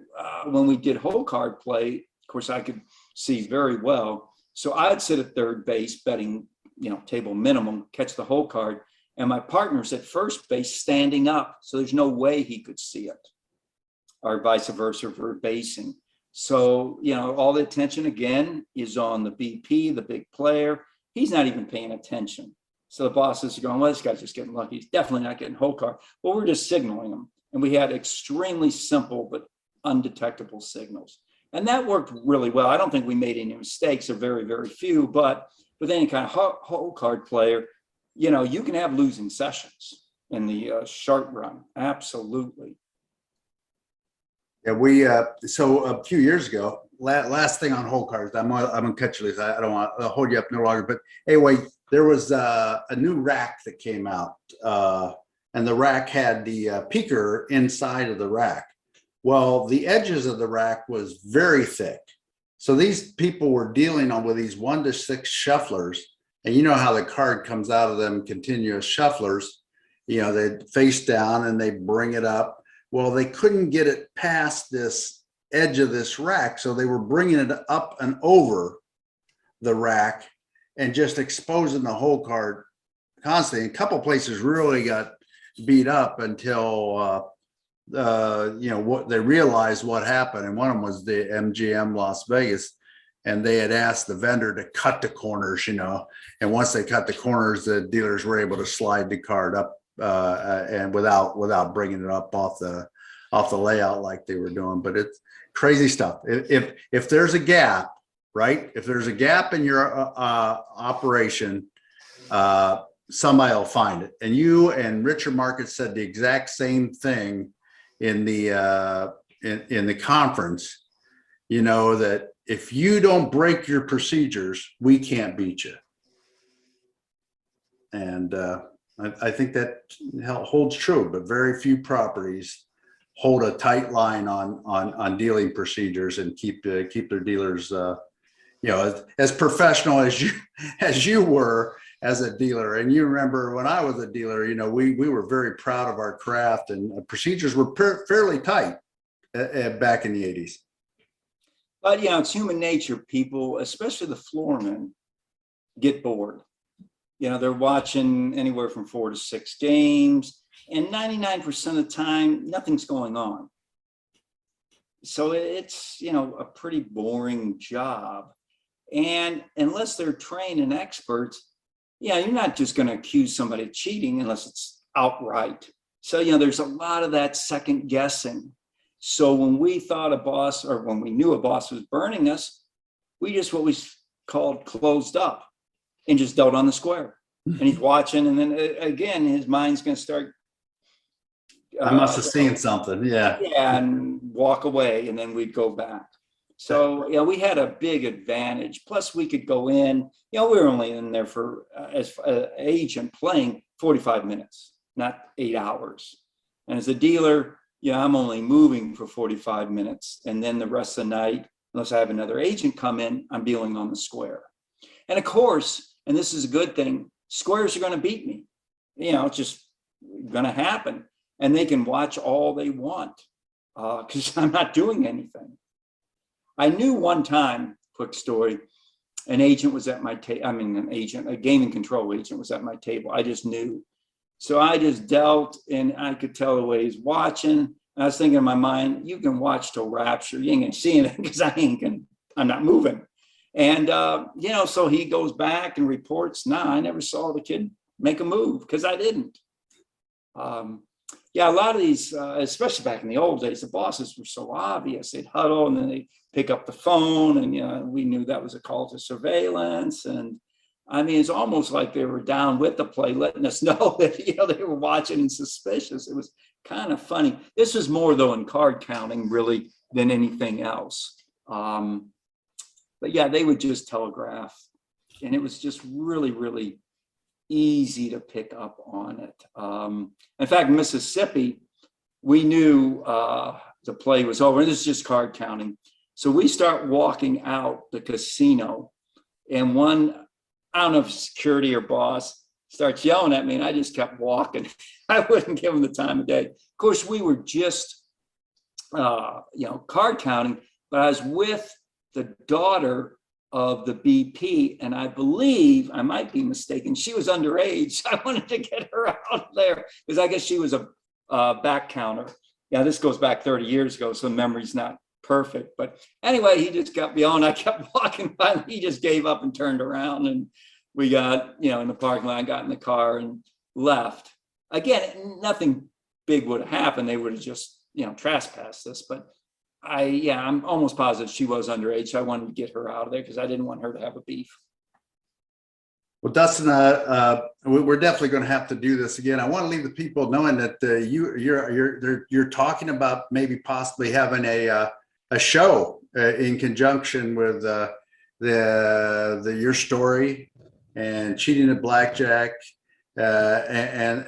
when we did whole card play, of course, I could see very well. So I'd sit at third base betting table minimum, catch the hole card. And my partner's at first base standing up. So there's no way he could see it, or vice versa for basing. So, all the attention again is on the BP, the big player. He's not even paying attention. So the bosses are going, well, this guy's just getting lucky. He's definitely not getting hole card. Well, we're just signaling him. And we had extremely simple but undetectable signals. And that worked really well. I don't think we made any mistakes, or very, very few. But with any kind of hole card player, you can have losing sessions in the short run. Absolutely. Yeah, we so a few years ago, last thing on hole cards, I'm gonna cut you loose. I don't want to hold you up no longer, but anyway, there was a new rack that came out, and the rack had the peaker inside of the rack. Well, the edges of the rack was very thick, so these people were dealing with these 1 to 6 shufflers, and you know how the card comes out of them continuous shufflers. They face down and they bring it up. Well, they couldn't get it past this edge of this rack, so they were bringing it up and over the rack and just exposing the hole card constantly. A couple places really got beat up until what they realized what happened, and one of them was the MGM Las Vegas, and they had asked the vendor to cut the corners, and once they cut the corners, the dealers were able to slide the card up and without bringing it up off the layout like they were doing. But it's crazy stuff. If there's a gap, right? If there's a gap in your operation, somebody will find it. And you and Richard Market said the exact same thing in the conference. That if you don't break your procedures, we can't beat you. And I think that holds true, but very few properties hold a tight line on dealing procedures and keep their dealers, as professional as you were as a dealer. And you remember when I was a dealer, we were very proud of our craft, and procedures were fairly tight back in the 80s. But it's human nature. People, especially the floormen, get bored. They're watching anywhere from 4 to 6 games, and 99% of the time, nothing's going on. So it's, a pretty boring job. And unless they're trained and experts, you're not just going to accuse somebody of cheating unless it's outright. So, there's a lot of that second guessing. So when we thought when we knew a boss was burning us, we just what we called closed up and just dealt on the square. And he's watching, and then again, his mind's going to start. I must have seen something. Yeah. Yeah, and walk away, and then we'd go back. So, we had a big advantage. Plus, we could go in. We were only in there for, as an agent, playing 45 minutes, not 8 hours. And as a dealer, I'm only moving for 45 minutes. And then the rest of the night, unless I have another agent come in, I'm dealing on the square. And of course, and this is a good thing, squares are going to beat me. It's just going to happen. And they can watch all they want because I'm not doing anything. I knew one time, quick story, an agent was at my table. A gaming control agent was at my table. I just knew. So I just dealt, and I could tell the way he's watching. And I was thinking in my mind, you can watch till rapture. You ain't gonna see anything because I'm not moving. And, so he goes back and reports, I never saw the kid make a move because I didn't. A lot of these, especially back in the old days, the bosses were so obvious. They'd huddle and then they'd pick up the phone, and, we knew that was a call to surveillance. And it's almost like they were down with the play, letting us know that, they were watching and suspicious. It was kind of funny. This was more, though, in card counting, really, than anything else. But they would just telegraph, and it was just really, really easy to pick up on it. In fact, Mississippi, we knew the play was over, and this is just card counting. So we start walking out the casino, and I don't know if security or boss starts yelling at me, and I just kept walking. I wouldn't give him the time of day. Of course, we were just, card counting, but I was with the daughter of the BP, and I believe, I might be mistaken, she was underage. I wanted to get her out of there because I guess she was a back counter. Yeah, this goes back 30 years ago, so memory's not perfect. But anyway, he just got beyond. I kept walking by, he just gave up and turned around, and we got, in the parking lot, got in the car and left. Again, nothing big would have happened. They would have just, trespassed us. But I'm almost positive she was underage. So I wanted to get her out of there because I didn't want her to have a beef. Well, Dustin, we're definitely going to have to do this again. I want to leave the people knowing that you're talking about maybe possibly having a show in conjunction with your story and cheating at blackjack and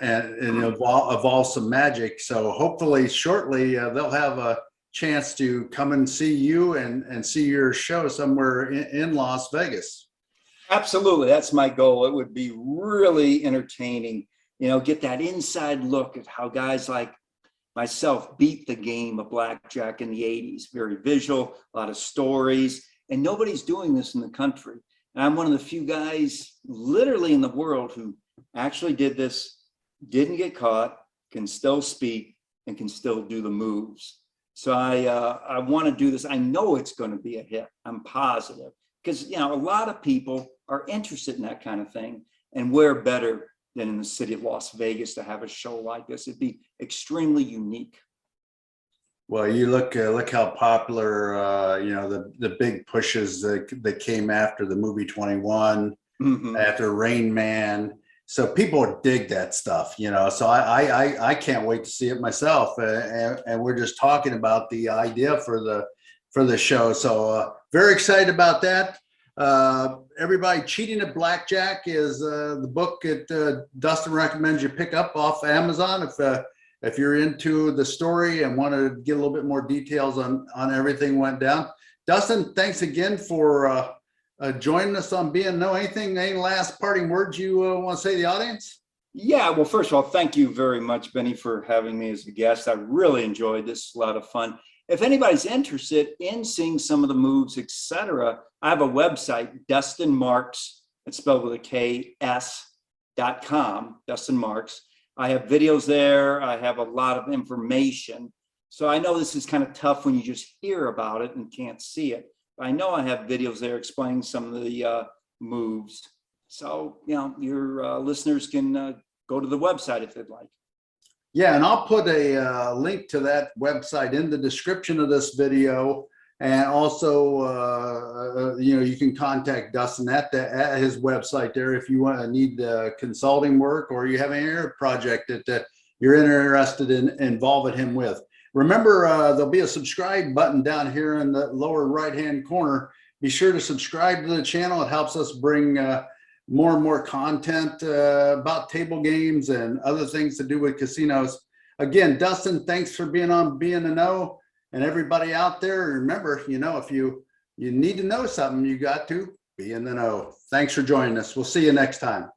evolve some magic. So hopefully shortly they'll have a chance to come and see you and see your show somewhere in Las Vegas. Absolutely. That's my goal. It would be really entertaining, get that inside look at how guys like myself beat the game of blackjack in the 80s. Very visual, a lot of stories, and nobody's doing this in the country. And I'm one of the few guys literally in the world who actually did this, didn't get caught, can still speak, and can still do the moves. So I want to do this. I know it's going to be a hit. I'm positive. Because, a lot of people are interested in that kind of thing, and where better than in the city of Las Vegas to have a show like this? It'd be extremely unique. Well, you look how popular, the big pushes that came after the movie 21, after Rain Man. So people dig that stuff, so I can't wait to see it myself. And we're just talking about the idea for the show. So very excited about that. Everybody, Cheating at Blackjack is the book that Dustin recommends you pick up off Amazon if you're into the story and want to get a little bit more details on everything went down. Dustin, thanks again for joining us on Being Know Anything. Any last parting words you want to say to the audience? Yeah, well, first of all, thank you very much, Benny, for having me as a guest. I really enjoyed this. A lot of fun. If anybody's interested in seeing some of the moves, etc., I have a website, Dustin Marks, it's spelled with a KS.com, Dustin Marks. I have videos there. I have a lot of information. So I know this is kind of tough when you just hear about it and can't see it. But I know I have videos there explaining some of the moves. So, your listeners can go to the website if they'd like. Yeah, and I'll put a link to that website in the description of this video. And also, you can contact Dustin at his website there if you need consulting work or you have any other project that you're interested in involving him with. Remember, there'll be a subscribe button down here in the lower right-hand corner. Be sure to subscribe to the channel. It helps us bring more and more content about table games and other things to do with casinos. Again, Dustin, thanks for being on Being in the Know. And everybody out there, remember, if you need to know something, you got to be in the know. Thanks for joining us. We'll see you next time.